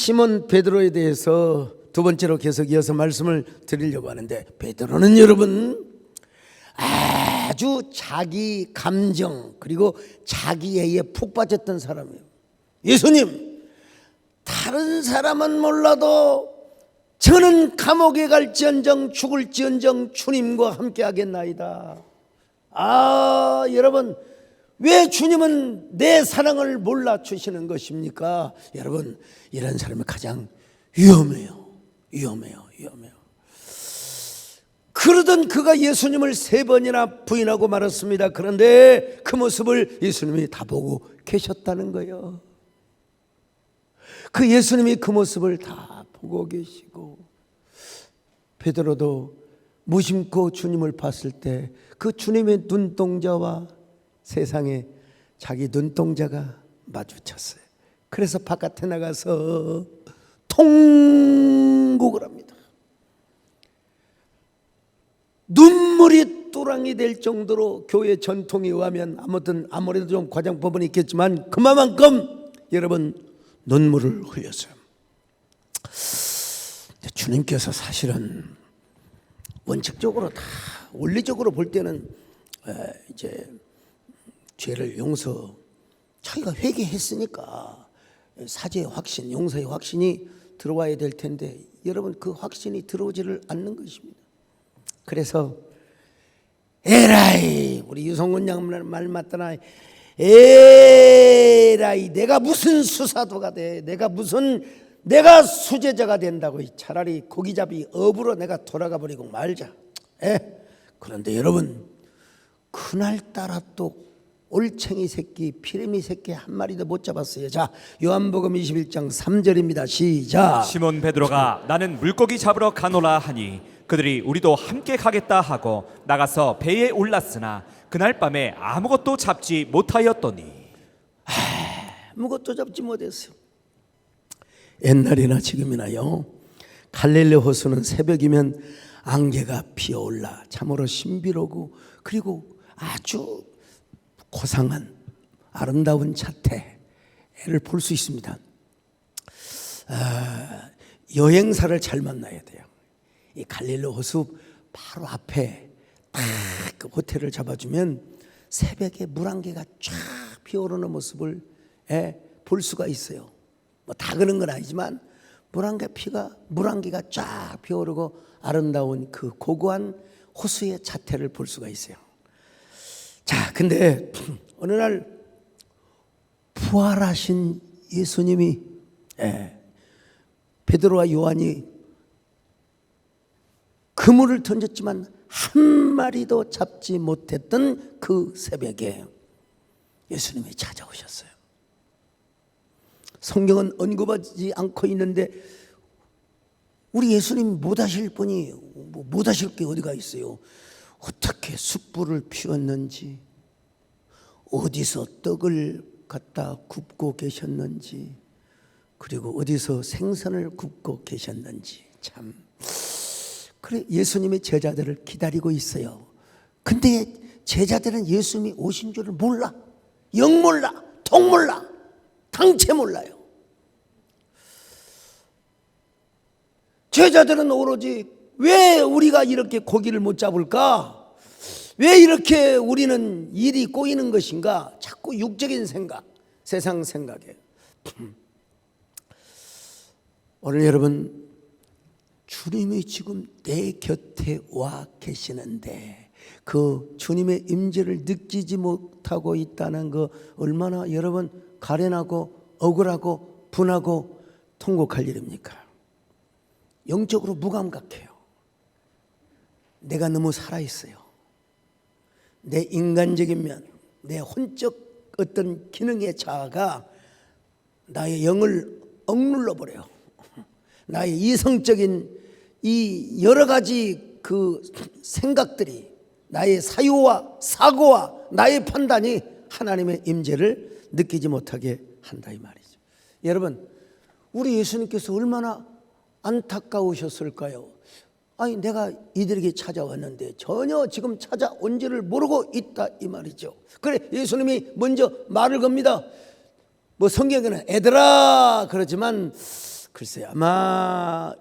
시몬 베드로에 대해서 두 번째로 계속 이어서 말씀을 드리려고 하는데, 베드로는 여러분 아주 자기 감정 그리고 자기애에 푹 빠졌던 사람이에요. 예수님, 다른 사람은 몰라도 저는 감옥에 갈지언정 죽을지언정 주님과 함께 하겠나이다. 여러분, 왜 주님은 내 사랑을 몰라주시는 것입니까? 여러분, 이런 사람이 가장 위험해요. 그러던 그가 예수님을 3번이나 부인하고 말았습니다. 그런데 그 모습을 예수님이 다 보고 계셨다는 거예요. 그 예수님이 그 모습을 다 보고 계시고, 베드로도 무심코 주님을 봤을 때 그 주님의 눈동자와 세상에 자기 눈동자가 마주쳤어요. 그래서 바깥에 나가서 통곡을 합니다. 눈물이 또랑이 될 정도로 교회 전통에 의하면 아무래도 좀 과장 부분이 있겠지만 그만큼 여러분 눈물을 흘렸어요. 주님께서 사실은 원칙적으로 다 원리적으로 볼 때는 이제 죄를 자기가 회개했으니까 사죄의 확신, 용서의 확신이 들어와야 될 텐데 여러분 그 확신이 들어오지를 않는 것입니다. 그래서 에라이, 우리 유성군 양 말 맞더나, 에라이 내가 무슨 수사도가 돼, 내가 수제자가 된다고. 차라리 고기잡이 업으로 내가 돌아가 버리고 말자. 그런데 여러분, 그날따라 또 올챙이 새끼, 피레미 새끼 한 마리도 못 잡았어요. 자, 요한복음 21장 3절입니다. 시작. 시몬 베드로가 나는 물고기 잡으러 가노라 하니 그들이 우리도 함께 가겠다 하고 나가서 배에 올랐으나 그날 밤에 아무것도 잡지 못하였더니. 아무것도 잡지 못했어요. 옛날이나 지금이나요, 갈릴리 호수는 새벽이면 안개가 피어올라 참으로 신비로고 그리고 아주 고상한 아름다운 자태를 볼 수 있습니다. 여행사를 잘 만나야 돼요. 이 갈릴리 호수 바로 앞에 딱 그 호텔을 잡아주면 새벽에 물안개가 쫙 피어오르는 모습을 볼 수가 있어요. 뭐 다 그런 건 아니지만 물안개가 쫙 피어오르고 아름다운 그 고고한 호수의 자태를 볼 수가 있어요. 자, 근데 어느 날 부활하신 예수님이 베드로와 요한이 그물을 던졌지만 한 마리도 잡지 못했던 그 새벽에 예수님이 찾아오셨어요. 성경은 언급하지 않고 있는데 우리 예수님 못하실 분이 못하실 게 어디가 있어요. 어떻게 숯불을 피웠는지, 어디서 떡을 갖다 굽고 계셨는지, 그리고 어디서 생선을 굽고 계셨는지. 참, 그래 예수님의 제자들을 기다리고 있어요. 근데 제자들은 예수님이 오신 줄을 몰라. 영 몰라, 통 몰라, 당체 몰라요. 제자들은 오로지 왜 우리가 이렇게 고기를 못 잡을까? 왜 이렇게 우리는 일이 꼬이는 것인가? 자꾸 육적인 생각, 세상 생각에. 오늘 여러분, 주님이 지금 내 곁에 와 계시는데 그 주님의 임재를 느끼지 못하고 있다는 거 얼마나 여러분 가련하고 억울하고 분하고 통곡할 일입니까? 영적으로 무감각해요. 내가 너무 살아있어요. 내 인간적인 면, 내 혼적 어떤 기능의 자아가 나의 영을 억눌러 버려요. 나의 이성적인 이 여러 가지 그 생각들이, 나의 사유와 사고와 나의 판단이 하나님의 임재를 느끼지 못하게 한다 이 말이죠. 여러분, 우리 예수님께서 얼마나 안타까우셨을까요? 아니 내가 이들에게 찾아왔는데 전혀 지금 찾아온지를 모르고 있다 이 말이죠. 그래 예수님이 먼저 말을 겁니다. 뭐 성경에는 애들아 그러지만 글쎄요, 아마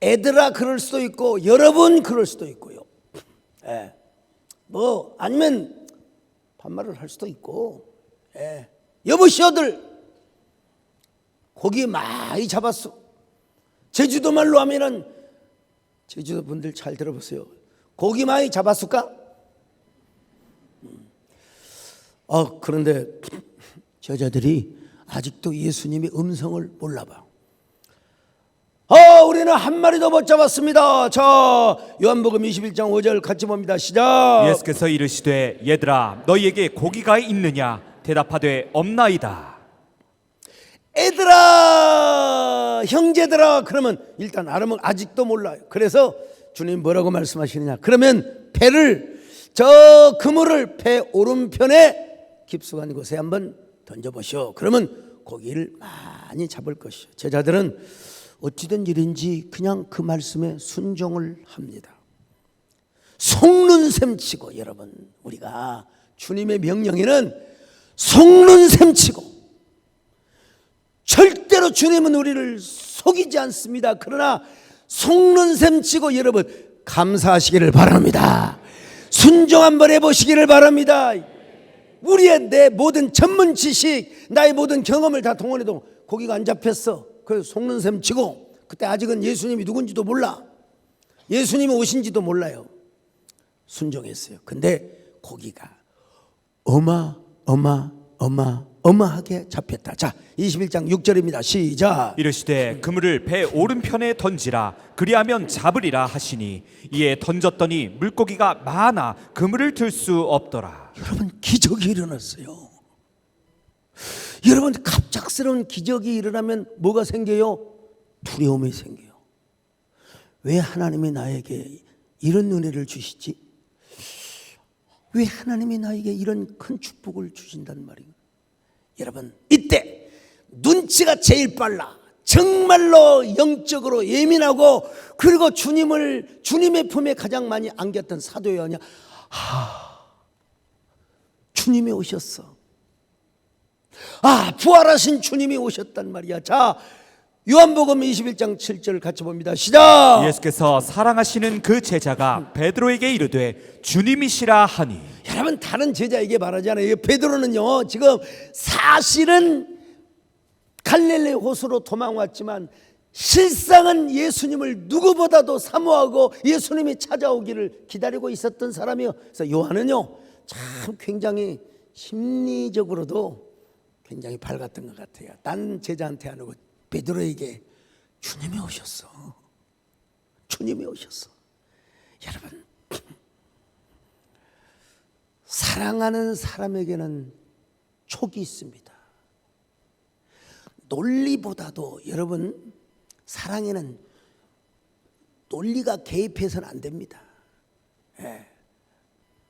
애들아 그럴 수도 있고 여러분 그럴 수도 있고요. 예. 뭐 아니면 반말을 할 수도 있고, 예. 여보시오들 고기 많이 잡았어. 제주도 말로 하면은, 제주도 분들 잘 들어보세요. 고기 많이 잡았을까? 그런데 여자들이 아직도 예수님의 음성을 몰라봐. 우리는 한 마리도 못 잡았습니다. 자, 요한복음 21장 5절 같이 봅니다. 시작. 예수께서 이르시되 얘들아 너희에게 고기가 있느냐 대답하되 없나이다. 애들아, 형제들아, 그러면 일단 아름은 아직도 몰라요. 그래서 주님 뭐라고 말씀하시느냐? 그러면 배를, 저 그물을 배 오른편에 깊숙한 곳에 한번 던져보시오. 그러면 고기를 많이 잡을 것이요. 제자들은 어찌된 일인지 그냥 그 말씀에 순종을 합니다. 속는 셈치고, 여러분, 우리가 주님의 명령에는 속는 셈치고, 절대로 주님은 우리를 속이지 않습니다. 그러나 속는 셈치고 여러분 감사하시기를 바랍니다. 순종 한번 해보시기를 바랍니다. 우리의 내 모든 전문 지식, 나의 모든 경험을 다 동원해도 고기가 안 잡혔어. 그래서 속는 셈치고, 그때 아직은 예수님이 누군지도 몰라, 예수님이 오신지도 몰라요. 순종했어요. 근데 고기가 어마하게 잡혔다. 자, 21장 6절입니다. 시작. 이르시되 그물을 배 오른편에 던지라 그리하면 잡으리라 하시니 이에 던졌더니 물고기가 많아 그물을 들 수 없더라. 여러분, 기적이 일어났어요. 여러분, 갑작스러운 기적이 일어나면 뭐가 생겨요? 두려움이 생겨요. 왜 하나님이 나에게 이런 은혜를 주시지? 왜 하나님이 나에게 이런 큰 축복을 주신단 말이에요? 여러분, 이때 눈치가 제일 빨라. 정말로 영적으로 예민하고, 그리고 주님의 품에 가장 많이 안겼던 사도 요한이, 주님이 오셨어. 부활하신 주님이 오셨단 말이야. 자, 요한복음 21장 7절 같이 봅니다. 시작. 예수께서 사랑하시는 그 제자가 베드로에게 이르되 주님이시라 하니. 여러분, 다른 제자에게 말하지 않아요. 베드로는요, 지금 사실은 갈릴리 호수로 도망왔지만 실상은 예수님을 누구보다도 사모하고 예수님이 찾아오기를 기다리고 있었던 사람이에요. 그래서 요한은요, 참 굉장히 심리적으로도 굉장히 밝았던 것 같아요. 딴 제자한테 안 하고 베드로에게 주님이 오셨어. 주님이 오셨어. 여러분, 사랑하는 사람에게는 촉이 있습니다. 논리보다도 여러분, 사랑에는 논리가 개입해서는 안 됩니다.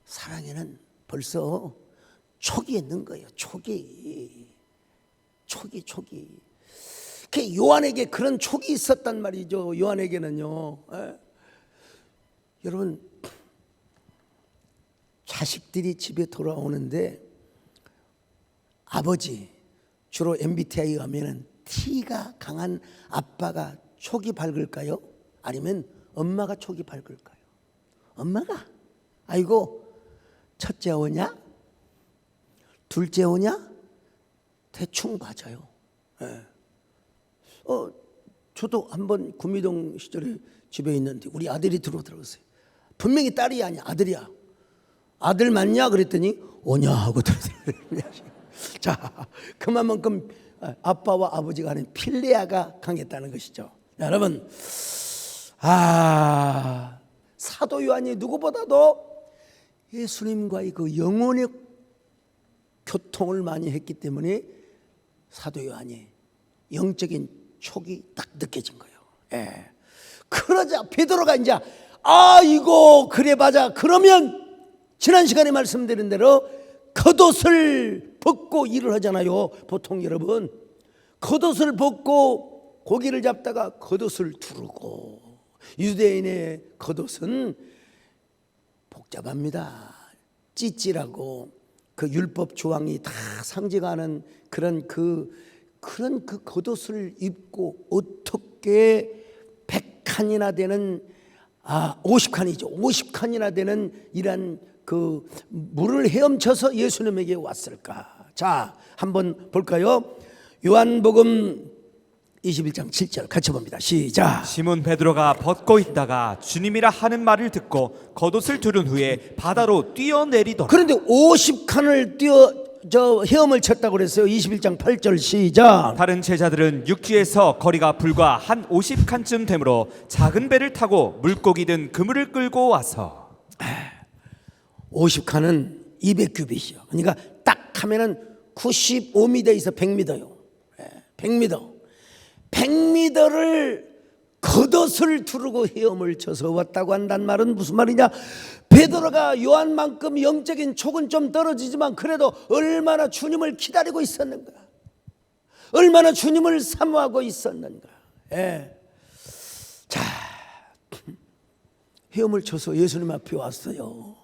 사랑에는 벌써 촉이 있는 거예요. 촉이. 그 요한에게 그런 촉이 있었단 말이죠. 요한에게는요. 여러분, 자식들이 집에 돌아오는데 아버지, 주로 MBTI에 가면은 T가 강한 아빠가 촉이 밝을까요? 아니면 엄마가 촉이 밝을까요? 엄마가. 아이고, 첫째 오냐? 둘째 오냐? 대충 맞아요. 저도 한번 구미동 시절에 집에 있는데 우리 아들이 들어오더라고요. 분명히 딸이 아니야, 아들이야. 아들 맞냐? 그랬더니 오냐 하고 들어오더라고요. 자, 그만큼 아빠와 아버지 간의 필레아가 강했다는 것이죠. 여러분, 사도 요한이 누구보다도 예수님과의 그 영혼의 교통을 많이 했기 때문에 사도 요한이 영적인 촉이 딱 느껴진 거예요. 그러자 베드로가 이제 이거 그래 맞아. 그러면 지난 시간에 말씀드린 대로 겉옷을 벗고 일을 하잖아요. 보통 여러분 겉옷을 벗고 고기를 잡다가 겉옷을 두르고, 유대인의 겉옷은 복잡합니다. 찌질하고 그 율법 조항이 다 상징하는 그런 그 그런 그 겉옷을 입고 어떻게 100칸이나 되는 50칸이죠. 50칸이나 되는 이런 그 물을 헤엄쳐서 예수님에게 왔을까? 자, 한번 볼까요? 요한복음 21장 7절 같이 봅니다. 시작. 시몬 베드로가 벗고 있다가 주님이라 하는 말을 듣고 겉옷을 두른 후에 바다로 뛰어내리더라. 그런데 50칸을 헤엄을 쳤다고 그랬어요. 21장 8절 시작. 다른 제자들은 육지에서 거리가 불과 한 50칸쯤 되므로 작은 배를 타고 물고기 든 그물을 끌고 와서 50칸은 200규빗이요. 그러니까 딱 하면은 95m에서 100m요. 100m. 100m를 겉옷을 두르고 헤엄을 쳐서 왔다고 한단 말은 무슨 말이냐? 베드로가 요한만큼 영적인 촉은 좀 떨어지지만 그래도 얼마나 주님을 기다리고 있었는가? 얼마나 주님을 사모하고 있었는가? 자, 헤엄을 쳐서 예수님 앞에 왔어요.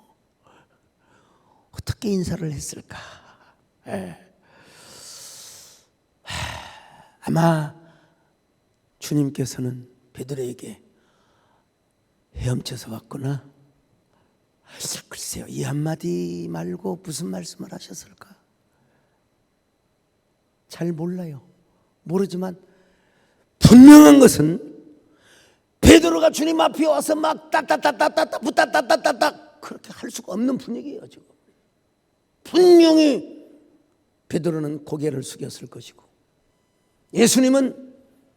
어떻게 인사를 했을까? 아마 주님께서는 베드로에게 헤엄쳐서 왔구나. 글쎄요, 이 한마디 말고 무슨 말씀을 하셨을까? 잘 몰라요. 모르지만 분명한 것은 베드로가 주님 앞에 와서 막 따따따따따따 부따따따따따 그렇게 할 수가 없는 분위기예요. 지금 분명히 베드로는 고개를 숙였을 것이고 예수님은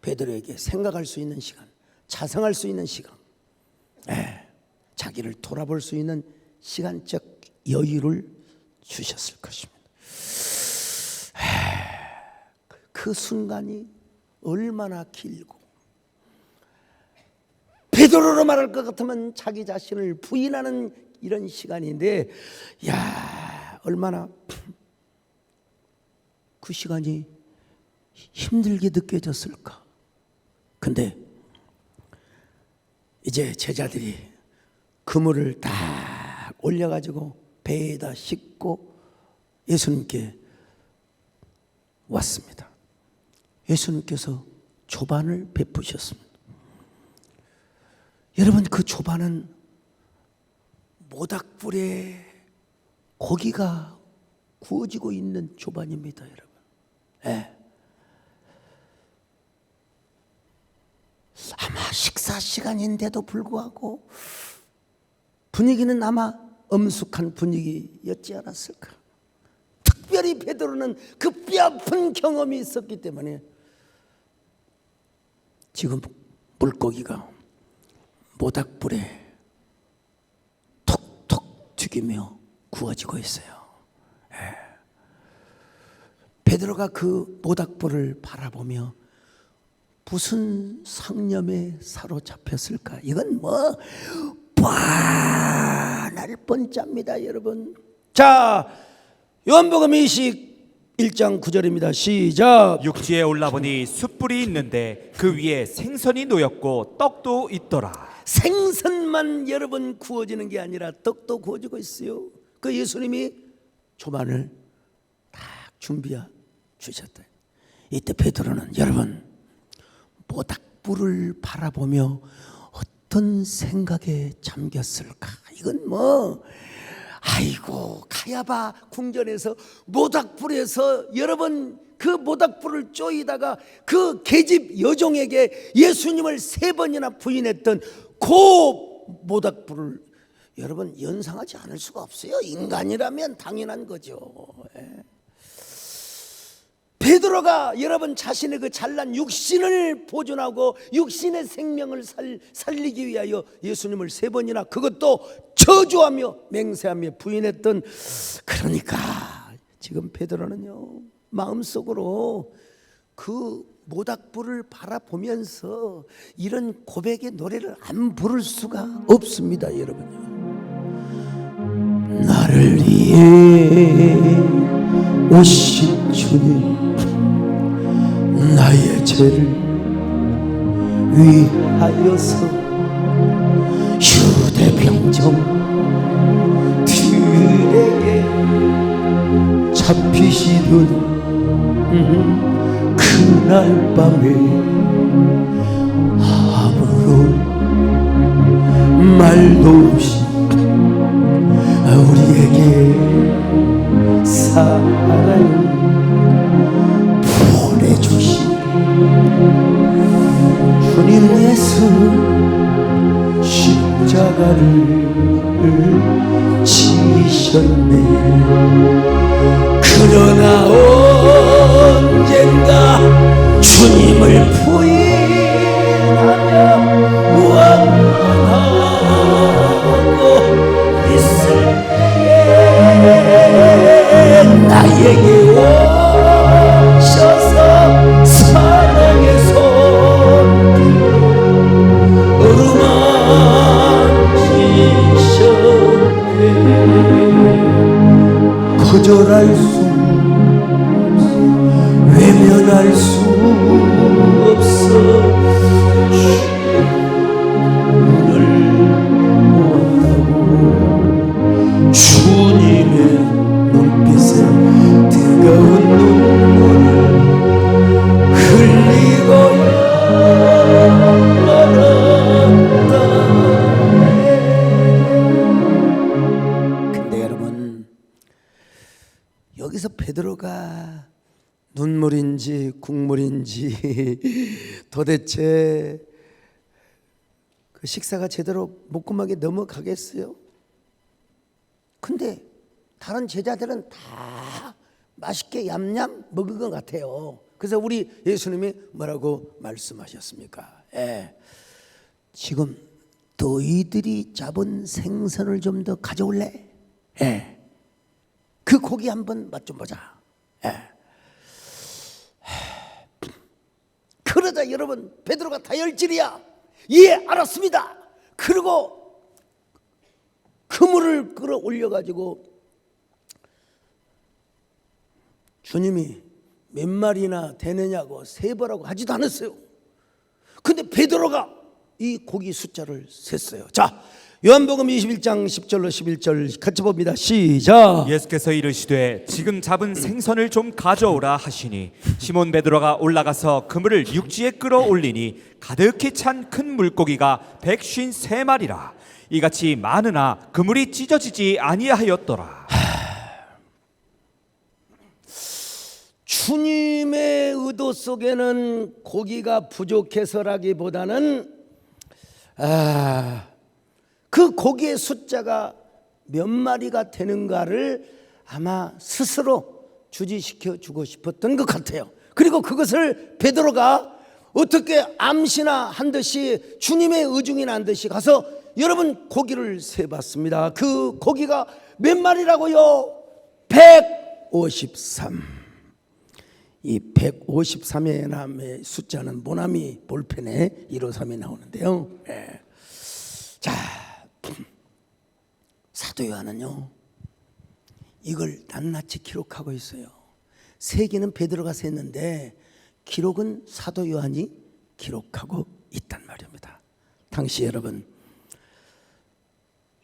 베드로에게 생각할 수 있는 시간, 자성할 수 있는 시간, 자기를 돌아볼 수 있는 시간적 여유를 주셨을 것입니다. 그 순간이 얼마나 길고 베드로로 말할 것 같으면 자기 자신을 부인하는 이런 시간인데, 야, 얼마나 그 시간이 힘들게 느껴졌을까. 근데 이제 제자들이 그물을 딱 올려가지고 배에다 싣고 예수님께 왔습니다. 예수님께서 조반을 베푸셨습니다. 여러분, 그 조반은 모닥불에 고기가 구워지고 있는 조반입니다, 여러분. 아마 식사 시간인데도 불구하고 분위기는 아마 엄숙한 분위기였지 않았을까. 특별히 베드로는 그 뼈아픈 경험이 있었기 때문에 지금 물고기가 모닥불에 톡톡 튀기며 구워지고 있어요. 베드로가 그 모닥불을 바라보며 무슨 상념에 사로잡혔을까? 이건 뭐 뻔할 뻔짭니다, 여러분. 자, 요한복음 21장 9절입니다. 시작. 육지에 올라보니 숯불이 있는데 그 위에 생선이 놓였고 떡도 있더라. 생선만 여러분 구워지는 게 아니라 떡도 구워지고 있어요. 그 예수님이 조반을 딱 준비해 주셨다. 이때 베드로는 여러분 모닥불을 바라보며 어떤 생각에 잠겼을까? 이건 뭐 아이고 가야바 궁전에서 모닥불에서 여러분 그 모닥불을 쪼이다가 그 계집 여종에게 예수님을 3번이나 부인했던 그 모닥불을 여러분 연상하지 않을 수가 없어요. 인간이라면 당연한 거죠. 베드로가 여러분 자신의 그 잘난 육신을 보존하고 육신의 생명을 살리기 위하여 예수님을 3번이나 그것도 저주하며 맹세하며 부인했던, 그러니까 지금 베드로는요 마음속으로 그 모닥불을 바라보면서 이런 고백의 노래를 안 부를 수가 없습니다. 여러분요, 나를 위해 오신 주님, 나의 죄를 위하여서 휴대병정 들에게 잡히시던 그 그날 밤에 아무런 말도 없이 우리에게 사랑을 보내주신 주님 예수 십자가를 지셨네. 그러나 언젠가 주님을 부인하며 원망하고 있을 때에 나에게 오셔서 사랑의 손길로 어루만지셨네. 거절할 수 없어, 외면할 수 없어. 주를 보았다고 주님의 눈빛에 뜨거운 눈물을 흘리고야 말았다. 근데 여러분, 여기서 베드로가 눈물인지 국물인지 도대체 그 식사가 제대로 목구멍에 넘어가겠어요? 근데 다른 제자들은 다 맛있게 얌얌 먹은 것 같아요. 그래서 우리 예수님이 뭐라고 말씀하셨습니까? 지금 너희들이 잡은 생선을 좀 더 가져올래? 그 고기 한번 맛 좀 보자. 그러자 여러분, 베드로가 다혈질이야. 예, 알았습니다. 그리고 그물을 끌어올려 가지고 주님이 몇 마리나 되느냐고 세보라고 하지도 않았어요. 근데 베드로가 이 고기 숫자를 셌어요. 자, 요한복음 21장 10절로 11절 같이 봅니다. 시작. 예수께서 이르시되 지금 잡은 생선을 좀 가져오라 하시니 시몬 베드로가 올라가서 그물을 육지에 끌어올리니 가득히 찬 큰 물고기가 153마리라. 이같이 많으나 그물이 찢어지지 아니하였더라. 주님의 의도 속에는 고기가 부족해서라기보다는 그 고기의 숫자가 몇 마리가 되는가를 아마 스스로 주지시켜 주고 싶었던 것 같아요. 그리고 그것을 베드로가 어떻게 암시나 한 듯이 주님의 의중이 난 듯이 가서 여러분 고기를 세봤습니다. 그 고기가 몇 마리라고요? 153. 이 153의 숫자는 모나미 볼펜에 153이 나오는데요. 자, 사도 요한은요, 이걸 낱낱이 기록하고 있어요. 세기는 베드로가 셌는데 기록은 사도 요한이 기록하고 있단 말입니다. 당시 여러분,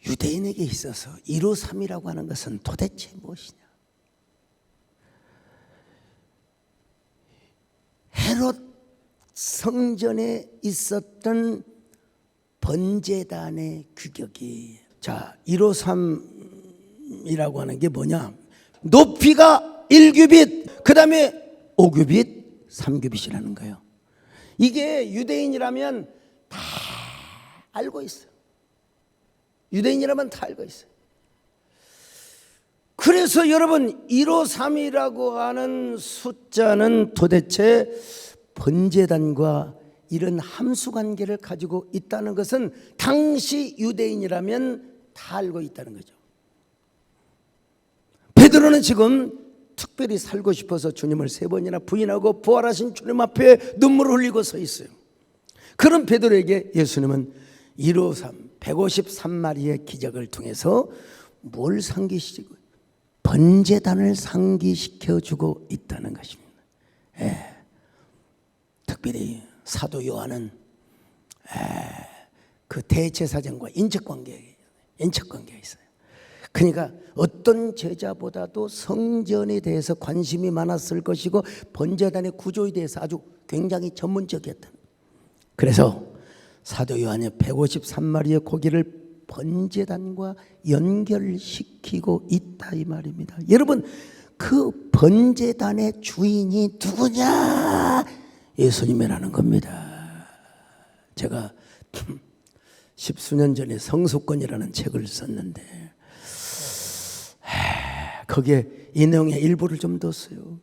유대인에게 있어서 153이라고 하는 것은 도대체 무엇이냐? 헤롯 성전에 있었던 번제단의 규격이, 자, 153이라고 하는 게 뭐냐? 높이가 1규빗, 그 다음에 5규빗, 3규빗이라는 거예요. 이게 유대인이라면 다 알고 있어요. 유대인이라면 다 알고 있어요. 그래서 여러분, 153이라고 하는 숫자는 도대체 번제단과 이런 함수관계를 가지고 있다는 것은 당시 유대인이라면 다 알고 있다는 거죠. 베드로는 지금 특별히 살고 싶어서 주님을 3번이나 부인하고 부활하신 주님 앞에 눈물을 흘리고 서 있어요. 그런 베드로에게 예수님은 153, 153마리의 기적을 통해서 뭘 상기시키고, 번제단을 상기시켜주고 있다는 것입니다. 특별히 사도 요한은 그 대제사장과 인척관계가 있어요. 그러니까 어떤 제자보다도 성전에 대해서 관심이 많았을 것이고 번제단의 구조에 대해서 아주 굉장히 전문적이었던. 그래서 사도 요한이 153마리의 고기를 번제단과 연결시키고 있다 이 말입니다. 여러분, 그 번제단의 주인이 누구냐? 예수님이라는 겁니다. 제가 십수년 전에 성수권이라는 책을 썼는데 거기에 이 내용의 일부를 좀 넣었어요.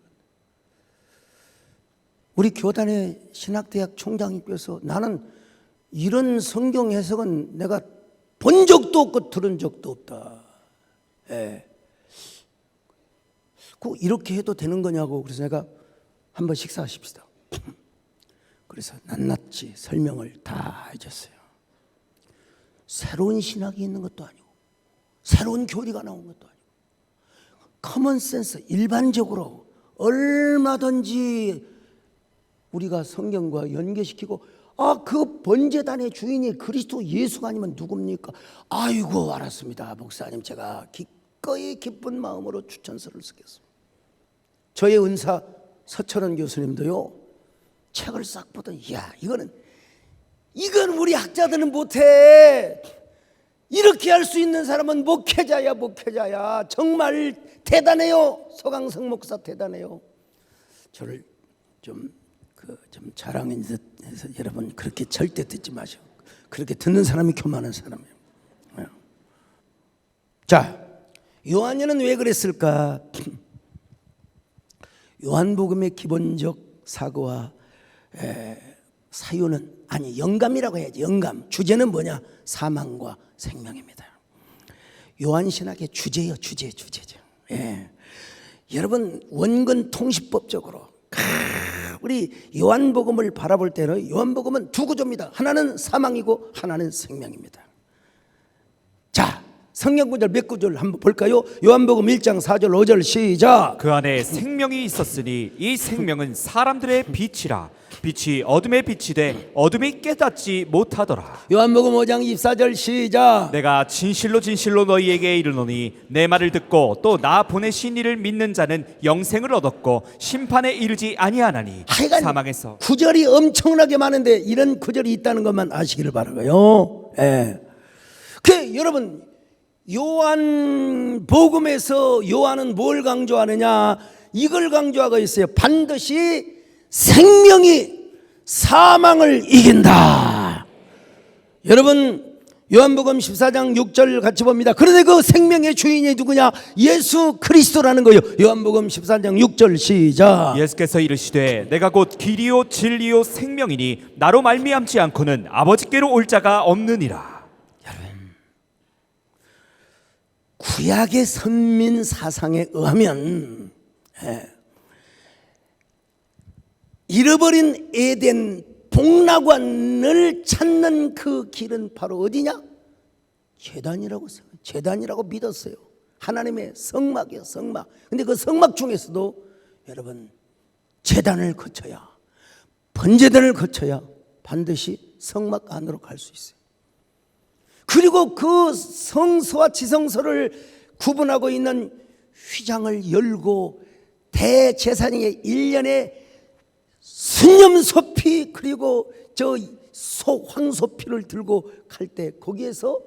우리 교단의 신학대학 총장님께서 나는 이런 성경 해석은 내가 본 적도 없고 들은 적도 없다. 꼭 이렇게 해도 되는 거냐고. 그래서 내가 한번 식사하십시다. 그래서 낱낱이 설명을 다 해줬어요. 새로운 신학이 있는 것도 아니고 새로운 교리가 나온 것도 아니고 커먼센스, 일반적으로 얼마든지 우리가 성경과 연계시키고 그 번제단의 주인이 그리스도 예수가 아니면 누굽니까? 아이고 알았습니다 목사님, 제가 기꺼이 기쁜 마음으로 추천서를 쓰겠습니다. 저의 은사 서철원 교수님도요, 책을 싹 보더니 이건 우리 학자들은 못해. 이렇게 할 수 있는 사람은 목회자야. 정말 대단해요. 서강성 목사 대단해요. 저를 좀 자랑인 듯 해서 여러분 그렇게 절대 듣지 마시고, 그렇게 듣는 사람이 교만한 사람이에요. 자, 요한이는 왜 그랬을까? 요한복음의 기본적 사고와 사유는, 아니 영감이라고 해야지. 영감, 주제는 뭐냐? 사망과 생명입니다. 요한신학의 주제요, 주제죠. 여러분 원근 통시법적으로 우리 요한복음을 바라볼 때는 요한복음은 두 구조입니다. 하나는 사망이고 하나는 생명입니다. 자, 성경 구절 몇 구절 한번 볼까요? 요한복음 1장 4절 5절 시작. 그 안에 생명이 있었으니 이 생명은 사람들의 빛이라. 빛이 어둠에 빛이 돼 어둠이 깨닫지 못하더라. 요한복음 5장 24절 시작. 내가 진실로 너희에게 이르노니 내 말을 듣고 또 나 보내신 이를 믿는 자는 영생을 얻었고 심판에 이르지 아니하나니. 사망에서. 구절이 엄청나게 많은데 이런 구절이 있다는 것만 아시기를 바라고요. 여러분, 요한복음에서 요한은 뭘 강조하느냐? 이걸 강조하고 있어요. 반드시 생명이 사망을 이긴다. 여러분, 요한복음 14장 6절 같이 봅니다. 그런데 그 생명의 주인이 누구냐? 예수 그리스도라는 거예요. 요한복음 14장 6절 시작. 예수께서 이르시되 내가 곧 길이요 진리요 생명이니 나로 말미암지 않고는 아버지께로 올 자가 없느니라. 여러분, 구약의 선민 사상에 의하면 잃어버린 에덴 복락관을 찾는 그 길은 바로 어디냐? 제단이라고 믿었어요. 하나님의 성막이에요, 성막. 근데 그 성막 중에서도 여러분, 제단을 거쳐야, 번제단을 거쳐야 반드시 성막 안으로 갈 수 있어요. 그리고 그 성소와 지성소를 구분하고 있는 휘장을 열고 대제사장의 1년에 순념소피, 그리고 황소피를 들고 갈 때 거기에서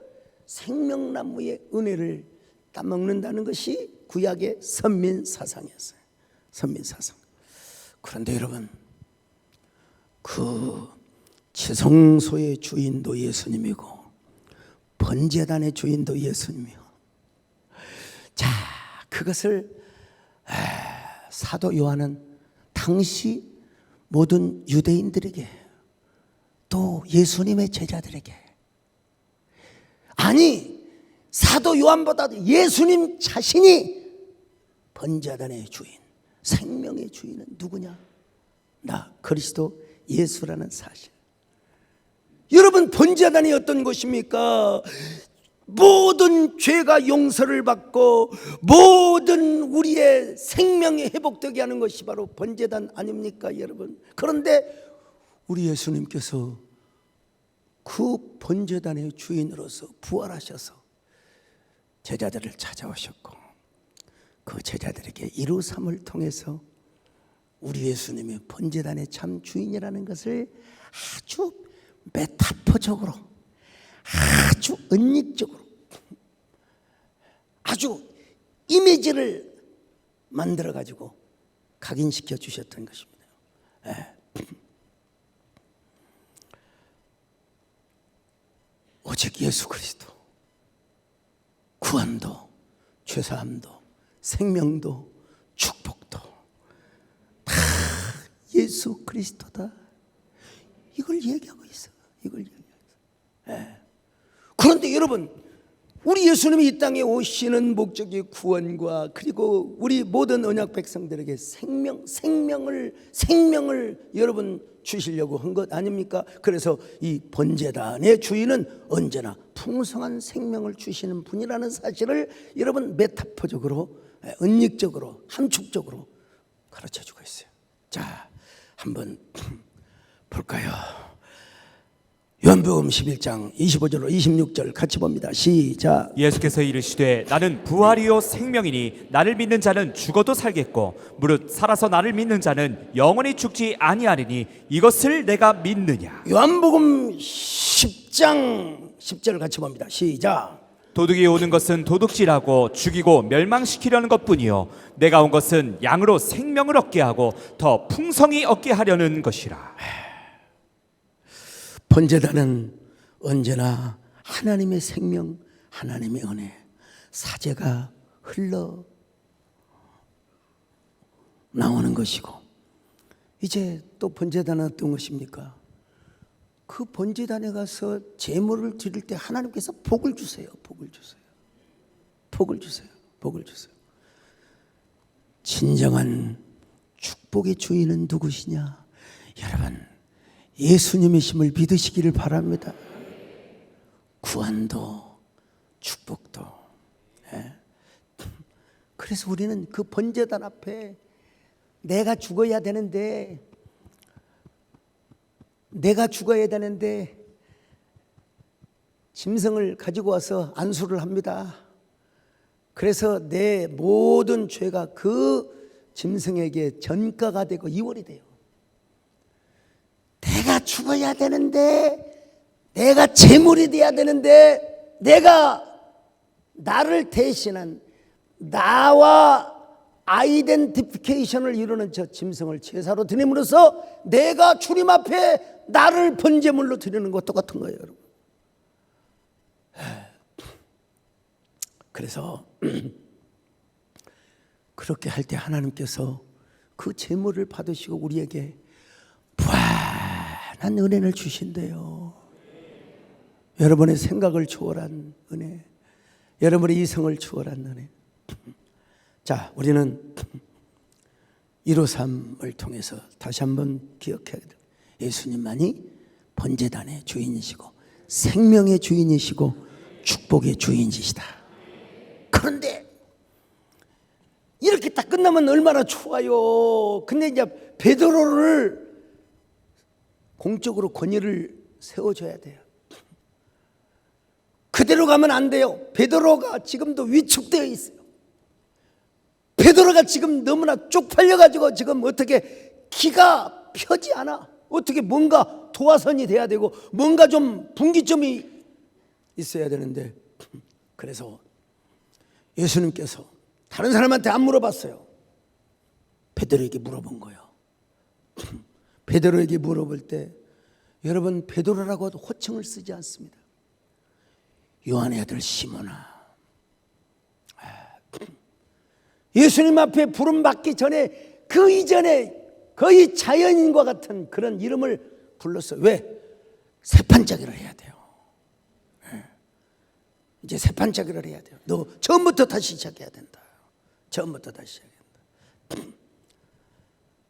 생명나무의 은혜를 따먹는다는 것이 구약의 선민사상이었어요. 선민사상. 그런데 여러분, 그 지성소의 주인도 예수님이고 번제단의 주인도 예수님이요. 자, 그것을 사도 요한은 당시 모든 유대인들에게, 또 예수님의 제자들에게, 아니 사도 요한보다도 예수님 자신이 번제단의 주인, 생명의 주인은 누구냐? 나 그리스도 예수라는 사실. 여러분, 번제단이 어떤 것입니까? 모든 죄가 용서를 받고 모든 우리의 생명이 회복되게 하는 것이 바로 번제단 아닙니까, 여러분? 그런데 우리 예수님께서 그 번제단의 주인으로서 부활하셔서 제자들을 찾아오셨고 그 제자들에게 이루삼을 통해서 우리 예수님이 번제단의 참 주인이라는 것을 아주 메타포적으로, 아주 은닉적으로, 아주 이미지를 만들어 가지고 각인시켜 주셨던 것입니다. 오직 예수 그리스도, 구원도, 죄사함도, 생명도, 축복도 다 예수 그리스도다. 이걸 얘기하고 있어. 이걸 얘기하고 있어. 그런데 여러분, 우리 예수님이 이 땅에 오시는 목적이 구원과 그리고 우리 모든 언약 백성들에게 생명을 여러분 주시려고 한 것 아닙니까? 그래서 이 번제단의 주인은 언제나 풍성한 생명을 주시는 분이라는 사실을 여러분 메타포적으로, 은닉적으로, 함축적으로 가르쳐주고 있어요. 자, 한번 볼까요? 요한복음 11장 25절로 26절 같이 봅니다. 시작. 예수께서 이르시되 나는 부활이요 생명이니 나를 믿는 자는 죽어도 살겠고 무릇 살아서 나를 믿는 자는 영원히 죽지 아니하리니 이것을 내가 믿느냐. 요한복음 10장 10절 같이 봅니다. 시작. 도둑이 오는 것은 도둑질하고 죽이고 멸망시키려는 것뿐이요 내가 온 것은 양으로 생명을 얻게 하고 더 풍성히 얻게 하려는 것이라. 번제단은 언제나 하나님의 생명, 하나님의 은혜, 사제가 흘러 나오는 것이고, 이제 또 번제단은 어떤 것입니까? 그 번제단에 가서 제물을 드릴 때 하나님께서 복을 주세요. 복을 주세요. 복을 주세요. 복을 주세요. 진정한 축복의 주인은 누구시냐? 여러분, 예수님이심을 믿으시기를 바랍니다. 구원도 축복도. 그래서 우리는 그 번제단 앞에 내가 죽어야 되는데 짐승을 가지고 와서 안수를 합니다. 그래서 내 모든 죄가 그 짐승에게 전가가 되고 이월이 돼요. 내가 죽어야 되는데, 내가 제물이 돼야 되는데, 내가 나를 대신한 나와 아이덴티피케이션을 이루는 저 짐승을 제사로 드림으로써 내가 주님 앞에 나를 번제물로 드리는 것과 똑같은 거예요, 여러분. 그래서 그렇게 할 때 하나님께서 그 제물을 받으시고 우리에게 무한한 은혜를 주신대요. 여러분의 생각을 초월한 은혜, 여러분의 이성을 초월한 은혜. 자, 우리는 153을 통해서 다시 한번 기억해야 돼요. 예수님만이 번제단의 주인이시고 생명의 주인이시고 축복의 주인이시다. 그런데 이렇게 딱 끝나면 얼마나 좋아요. 근데 이제 베드로를 공적으로 권위를 세워줘야 돼요. 그대로 가면 안 돼요. 베드로가 지금도 위축되어 있어요. 베드로가 지금 너무나 쪽팔려가지고 지금 어떻게 기가 펴지 않아. 어떻게 뭔가 도화선이 돼야 되고 뭔가 좀 분기점이 있어야 되는데, 그래서 예수님께서 다른 사람한테 안 물어봤어요. 베드로에게 물어본 거예요. 베드로에게 물어볼 때 여러분, 베드로라고 호칭을 쓰지 않습니다. 요한의 아들 시몬아. 예수님 앞에 부름 받기 전에 그 이전에 거의 자연인과 같은 그런 이름을 불렀어요. 왜? 새판짜기를 해야 돼요. 이제 새판짜기를 해야 돼요. 너 처음부터 다시 시작해야 된다. 처음부터 다시 시작해야 된다.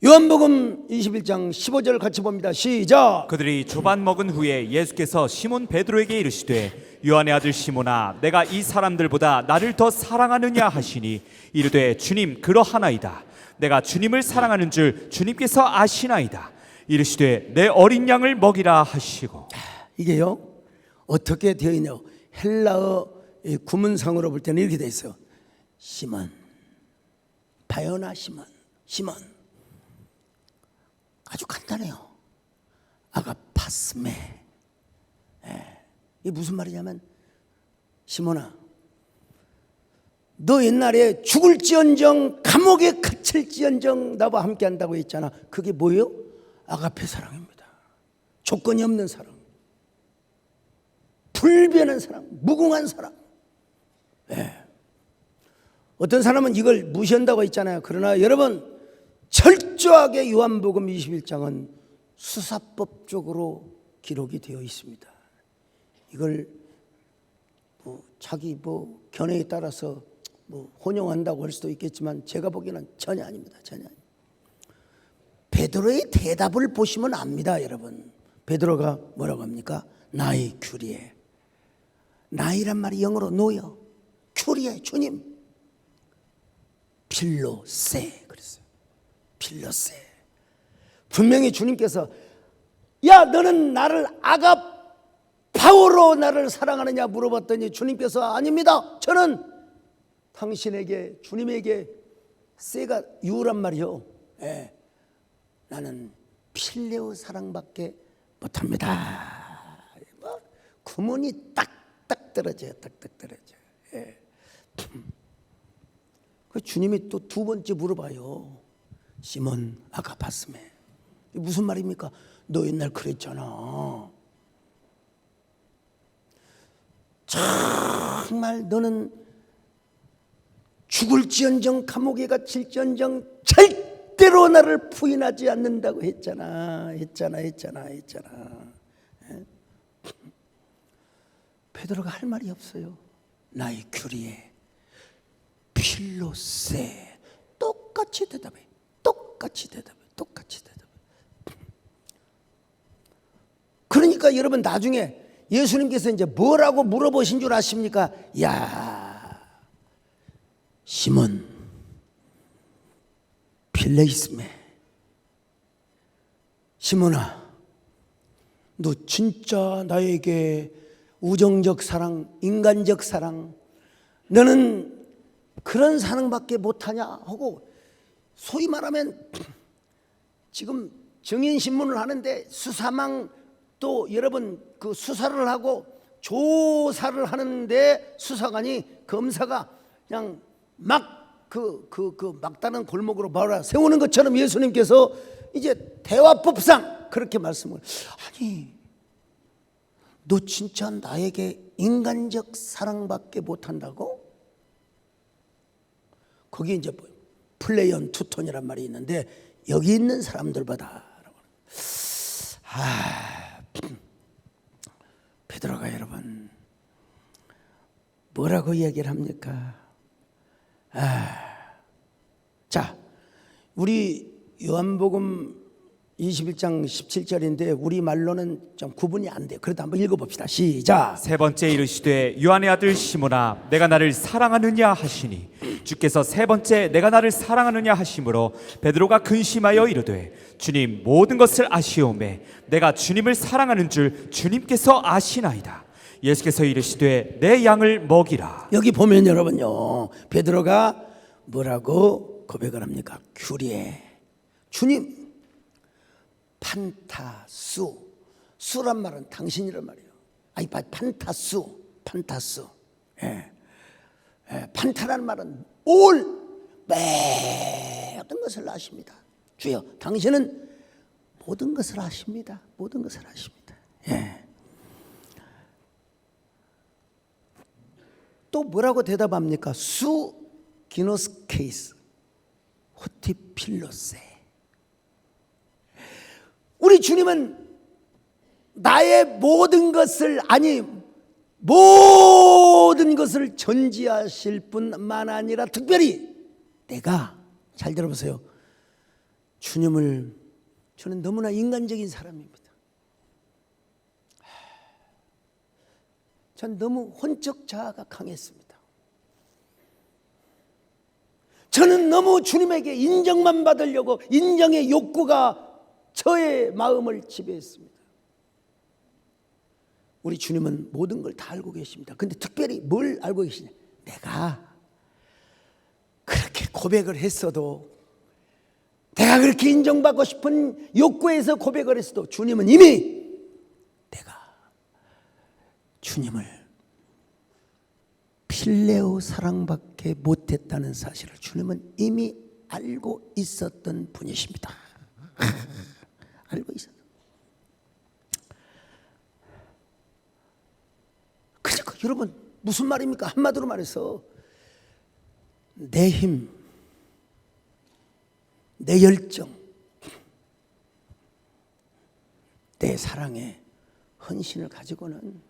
요한복음 21장 15절 같이 봅니다. 시작. 그들이 조반 먹은 후에 예수께서 시몬 베드로에게 이르시되 요한의 아들 시몬아 내가 이 사람들보다 나를 더 사랑하느냐 하시니 이르되 주님 그러하나이다. 내가 주님을 사랑하는 줄 주님께서 아시나이다. 이르시되 내 어린 양을 먹이라 하시고. 이게요 어떻게 되어 있냐? 헬라어 이 구문상으로 볼 때는 이렇게 돼 있어요. 시몬, 바요나 시몬. 아주 간단해요. 아가파스메. 이게 무슨 말이냐면, 시몬아, 너 옛날에 죽을지언정 감옥에 갇힐지언정 나와 함께한다고 했잖아. 그게 뭐예요? 아가페 사랑입니다. 조건이 없는 사랑, 불변한 사랑, 무궁한 사랑. 어떤 사람은 이걸 무시한다고 했잖아요. 그러나 여러분, 철저하게 요한복음 21장은 수사법적으로 기록이 되어 있습니다. 이걸 자기 견해에 따라서 혼용한다고 할 수도 있겠지만 제가 보기에는 전혀 아닙니다. 전혀 아닙니다. 베드로의 대답을 보시면 압니다, 여러분. 베드로가 뭐라고 합니까? 나의 큐리에. 나이란 말이 영어로 노여. 큐리에, 주님. 필로세 그랬어요. 필로세. 분명히 주님께서 야, 너는 나를 아가파오로 나를 사랑하느냐 물어봤더니 주님께서 아닙니다. 저는 당신에게, 주님에게 세가 유란 말이요. 나는 필레오 사랑밖에 못합니다. 구문이 딱딱 떨어져요. 딱딱 떨어져요. 그 주님이 또 두 번째 물어봐요. 시몬 아가파스메. 무슨 말입니까? 너 옛날 그랬잖아. 정말 너는 죽을지언정 감옥에 갇힐지언정 절대로 나를 부인하지 않는다고 했잖아. 베드로가 할 말이 없어요. 나의 큐리에 필로세. 똑같이 대답해. 그러니까 여러분, 나중에 예수님께서 이제 뭐라고 물어보신 줄 아십니까? 야, 시몬 필레이스메, 시몬아, 너 진짜 나에게 우정적 사랑, 인간적 사랑, 너는 그런 사랑밖에 못하냐 하고, 소위 말하면 지금 증인신문을 하는데 수사망 또 여러분 그 수사를 하고 조사를 하는데 수사관이, 검사가 그냥 막 막다른 골목으로 바로 세우는 것처럼 예수님께서 이제 대화법상 그렇게 말씀을, 아니 너 진짜 나에게 인간적 사랑밖에 못한다고? 거기 이제 플레이언 투톤이란 말이 있는데, 여기 있는 사람들보다. 베드로가 여러분 뭐라고 이야기를 합니까? 자, 우리 요한복음 21장 17절인데 우리 말로는 좀 구분이 안 돼요. 그래도 한번 읽어봅시다. 시작. 세 번째 이르시되 요한의 아들 시몬아, 내가 나를 사랑하느냐 하시니, 주께서 세 번째 내가 나를 사랑하느냐 하심으로 베드로가 근심하여 이르되, 주님, 모든 것을 아시오매 내가 주님을 사랑하는 줄 주님께서 아시나이다. 예수께서 이르시되 내 양을 먹이라. 여기 보면 여러분요, 베드로가 뭐라고 고백을 합니까? 큐리에, 주님. 판타수, 수란 말은 당신이란 말이에요. 아니, 판타수. 판타라는 말은 모든 것을 아십니다. 주여, 당신은 모든 것을 아십니다. 또 뭐라고 대답합니까? 수 기노스 케이스 호티필로세. 우리 주님은 나의 모든 것을, 아니 모든 것을 전지하실 뿐만 아니라 특별히 내가, 잘 들어보세요, 저는 너무나 인간적인 사람입니다. 전 너무 혼적 자아가 강했습니다. 저는 너무 주님에게 인정만 받으려고, 인정의 욕구가 저의 마음을 지배했습니다. 우리 주님은 모든 걸 다 알고 계십니다. 근데 특별히 뭘 알고 계시냐? 내가 그렇게 고백을 했어도, 내가 그렇게 인정받고 싶은 욕구에서 고백을 했어도 주님은 이미 내가 주님을 필레오 사랑밖에 못했다는 사실을 주님은 이미 알고 있었던 분이십니다. 알고 있었어요. 그러니까 여러분 무슨 말입니까? 한마디로 말해서 내 힘, 내 열정, 내 사랑에 헌신을 가지고는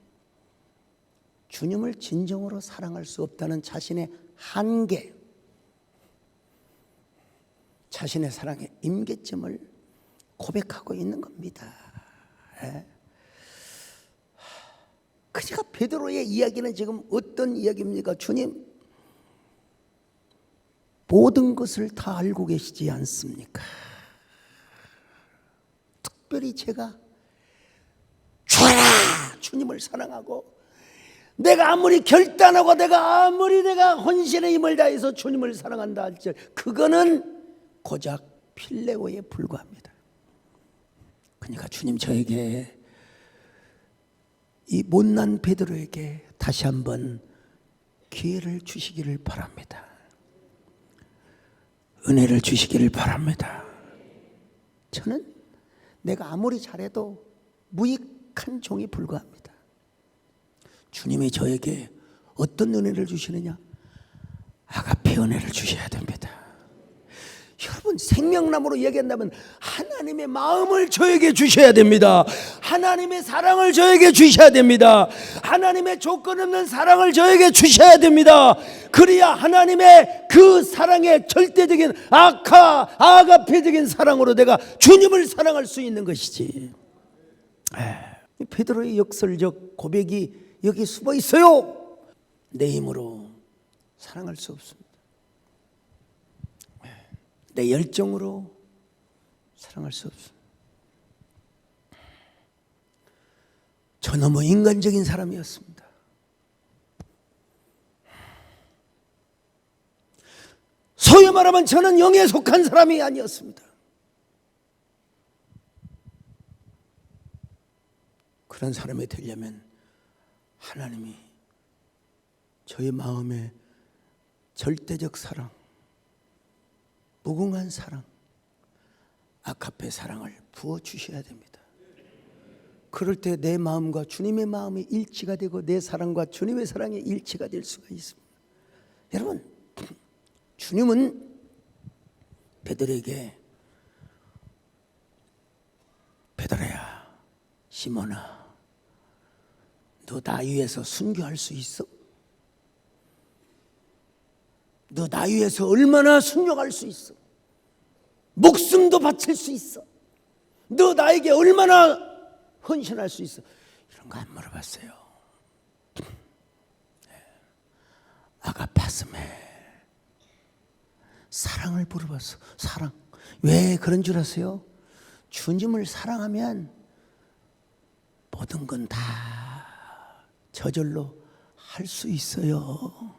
주님을 진정으로 사랑할 수 없다는 자신의 한계, 자신의 사랑의 임계점을 고백하고 있는 겁니다. 그러니까 베드로의 이야기는 지금 어떤 이야기입니까? 주님, 모든 것을 다 알고 계시지 않습니까? 특별히 제가 주님을 사랑하고 내가 아무리 결단하고 내가 헌신의 힘을 다해서 주님을 사랑한다 할지라도 그거는 고작 필레오에 불과합니다. 그러니까 주님 저에게, 이 못난 베드로에게 다시 한번 기회를 주시기를 바랍니다. 은혜를 주시기를 바랍니다. 저는 내가 아무리 잘해도 무익한 종이 불과합니다. 주님이 저에게 어떤 은혜를 주시느냐? 아가페 은혜를 주셔야 됩니다. 여러분 생명나무로 얘기한다면 하나님의 마음을 저에게 주셔야 됩니다. 하나님의 사랑을 저에게 주셔야 됩니다. 하나님의 조건 없는 사랑을 저에게 주셔야 됩니다. 그래야 하나님의 그 사랑의 절대적인 아가페적인 사랑으로 내가 주님을 사랑할 수 있는 것이지. 베드로의 역설적 고백이 여기 숨어 있어요. 내 힘으로 사랑할 수 없습니다. 내 열정으로 사랑할 수 없습니다. 저 너무 인간적인 사람이었습니다. 소위 말하면 저는 영에 속한 사람이 아니었습니다. 그런 사람이 되려면 하나님이 저의 마음에 절대적 사랑, 무궁한 사랑, 아가페 사랑을 부어주셔야 됩니다. 그럴 때 내 마음과 주님의 마음이 일치가 되고 내 사랑과 주님의 사랑이 일치가 될 수가 있습니다. 여러분, 주님은 베드로에게 베드로야, 시몬아, 너 나 위해서 순교할 수 있어? 너 나 위해서 얼마나 순종할 수 있어? 목숨도 바칠 수 있어? 너 나에게 얼마나 헌신할 수 있어? 이런 거 안 물어봤어요. 아가파스메, 사랑을 물어봤어. 사랑. 왜 그런 줄 아세요? 주님을 사랑하면 모든 건 다 저절로 할 수 있어요.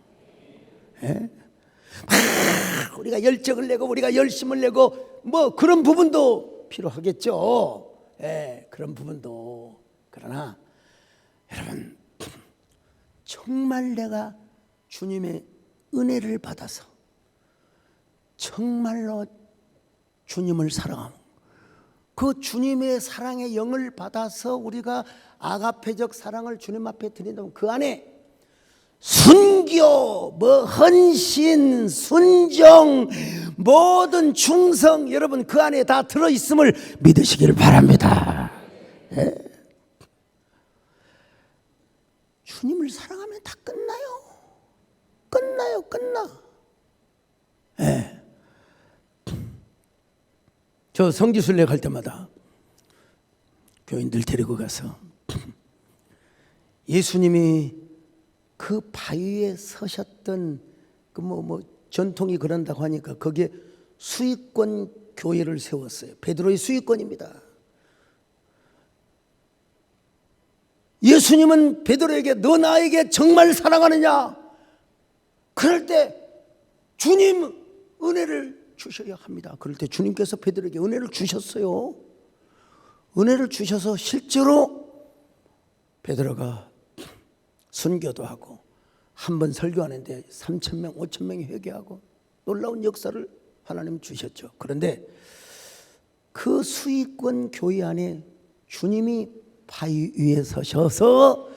우리가 열정을 내고 우리가 열심을 내고 뭐 그런 부분도 필요하겠죠. 그런 부분도. 그러나 여러분, 정말 내가 주님의 은혜를 받아서 정말로 주님을 사랑하고 그 주님의 사랑의 영을 받아서 우리가 아가페적 사랑을 주님 앞에 드린다면 그 안에 순교, 헌신, 순종, 모든 충성, 여러분 그 안에 다 들어있음을 믿으시길 바랍니다. 주님을 사랑하면 다 끝나요. 끝나. 저 성지순례 갈 때마다 교인들 데리고 가서 예수님이 그 바위에 서셨던 그 뭐 전통이 그런다고 하니까 거기에 수익권 교회를 세웠어요. 베드로의 수익권입니다. 예수님은 베드로에게 너 나에게 정말 사랑하느냐? 그럴 때 주님 은혜를 주셔야 합니다. 그럴 때 주님께서 베드로에게 은혜를 주셨어요. 은혜를 주셔서 실제로 베드로가 순교도 하고 한 번 설교하는데 3,000명, 5,000명이 회개하고 놀라운 역사를 하나님 주셨죠. 그런데 그 수익권 교회 안에 주님이 바위 위에 서셔서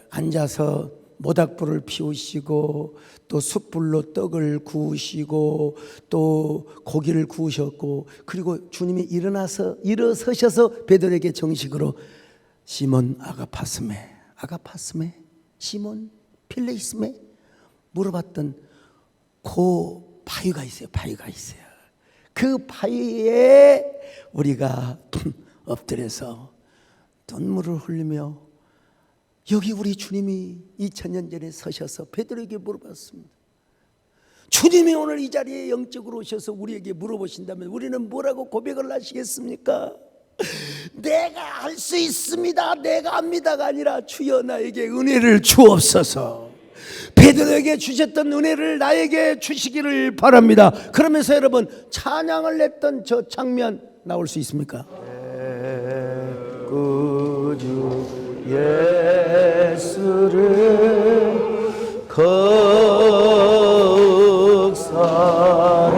앉아서 모닥불을 피우시고 또 숯불로 떡을 구우시고 또 고기를 구우셨고, 그리고 주님이 일어서셔서 베드로에게 정식으로 시몬 아가파스메 시몬 필레이스메 물어봤던 그 바위가 있어요. 그 바위에 우리가 엎드려서 눈물을 흘리며 여기 우리 주님이 2000년 전에 서셔서 베드로에게 물어봤습니다. 주님이 오늘 이 자리에 영적으로 오셔서 우리에게 물어보신다면 우리는 뭐라고 고백을 하시겠습니까? 내가 할 수 있습니다, 내가 압니다가 아니라 주여 나에게 은혜를 주옵소서. 베드로에게 주셨던 은혜를 나에게 주시기를 바랍니다. 그러면서 여러분 찬양을 냈던 저 장면 나올 수 있습니까? 구주 예수를 극사라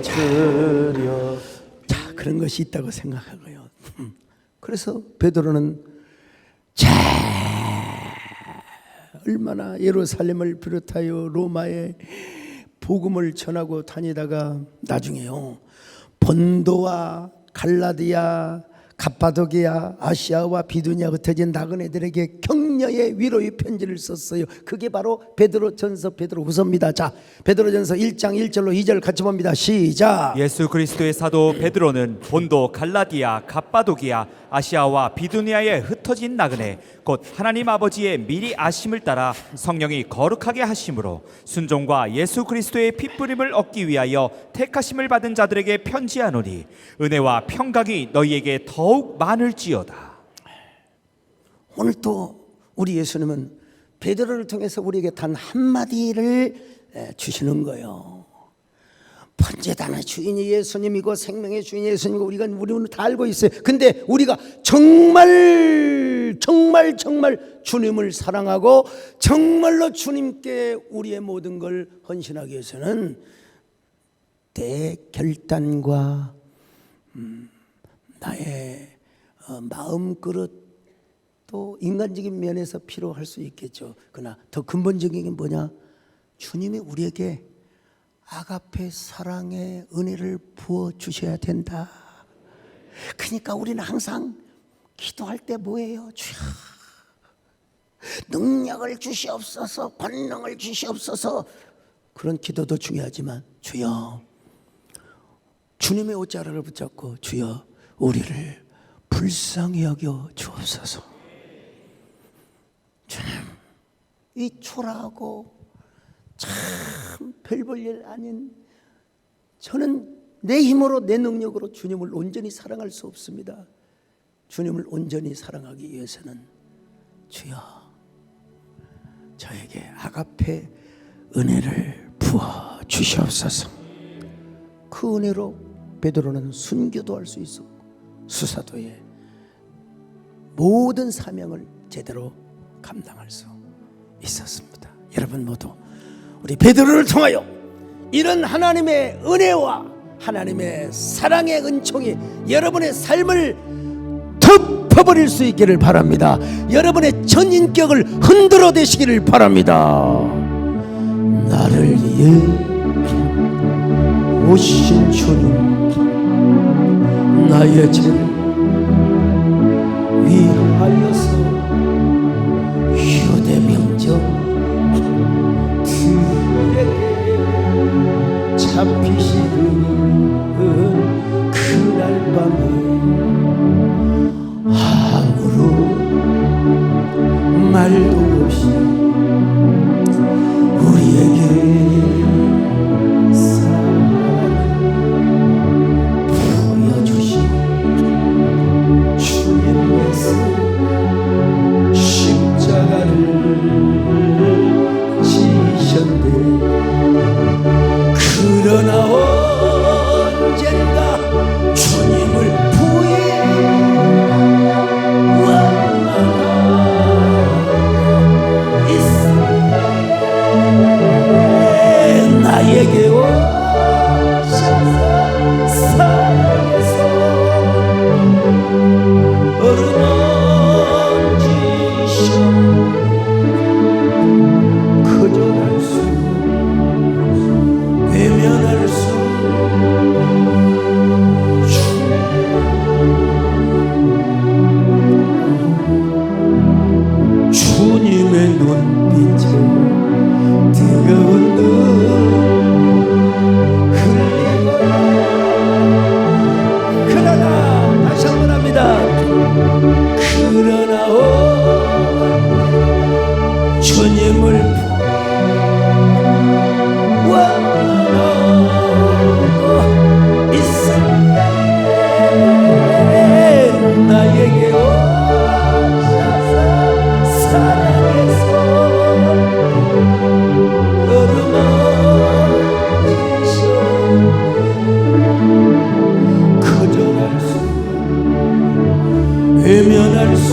엎드려. 자, 그런 것이 있다고 생각하고요. 그래서 베드로는 얼마나 예루살렘을 비롯하여 로마에 복음을 전하고 다니다가 나중에요 본도와 갈라디아, 갑바도기아, 아시아와 비두니아 흩어진 나그네들에게 격려의 위로의 편지를 썼어요. 그게 바로 베드로전서 베드로후서입니다. 자, 베드로전서 1장 1절로 2절 같이 봅니다. 시작. 예수 그리스도의 사도 베드로는 본도, 갈라디아, 갑바도기아, 아시아와 비두니아에 흩어진 나그네 곧 하나님 아버지의 미리 아심을 따라 성령이 거룩하게 하심으로 순종과 예수 그리스도의 핏부림을 얻기 위하여 택하심을 받은 자들에게 편지하노니 은혜와 평강이 너희에게 더욱 많을지어다. 오늘 또 우리 예수님은 베드로를 통해서 우리에게 단 한마디를 주시는 거예요. 번제단의 주인이 예수님이고 생명의 주인이 예수님이고 우리는 다 알고 있어요. 근데 우리가 정말 주님을 사랑하고 정말로 주님께 우리의 모든 걸 헌신하기 위해서는 내 결단과 나의 마음그릇 또 인간적인 면에서 필요할 수 있겠죠. 그러나 더 근본적인 게 뭐냐? 주님이 우리에게 아가페 사랑의 은혜를 부어 주셔야 된다. 그러니까 우리는 항상 기도할 때 뭐예요? 주여 능력을 주시옵소서, 권능을 주시옵소서. 그런 기도도 중요하지만 주여 주님의 옷자락을 붙잡고 주여 우리를 불쌍히 여겨 주옵소서. 주님, 이 초라하고 참 별 볼 일 아닌, 저는 내 힘으로 내 능력으로 주님을 온전히 사랑할 수 없습니다. 주님을 온전히 사랑하기 위해서는 주여 저에게 아가페 은혜를 부어 주시옵소서. 그 은혜로 베드로는 순교도 할 수 있었고 수사도의 모든 사명을 제대로 감당할 수 있었습니다. 여러분 모두 우리 베드로를 통하여 이런 하나님의 은혜와 하나님의 사랑의 은총이 여러분의 삶을 덮어버릴 수 있기를 바랍니다. 여러분의 전인격을 흔들어 대시기를 바랍니다. 나를 위해 오신 주님, 나의 죄를 위하여서 휴대명절 잡히시는 그날 밤에 아무런 말도 없이 우리에게 사랑을 보여주신 어루만지셔 거절할 수 외면할 수 주님의 눈빛에 뜨거운 눈 흘리고 그러나 다시 한번 합니다. 그러나 주님을 원하고 있을 때 나에게 오셔서 사랑해서 어루만지셔 거절할 수 외면할 수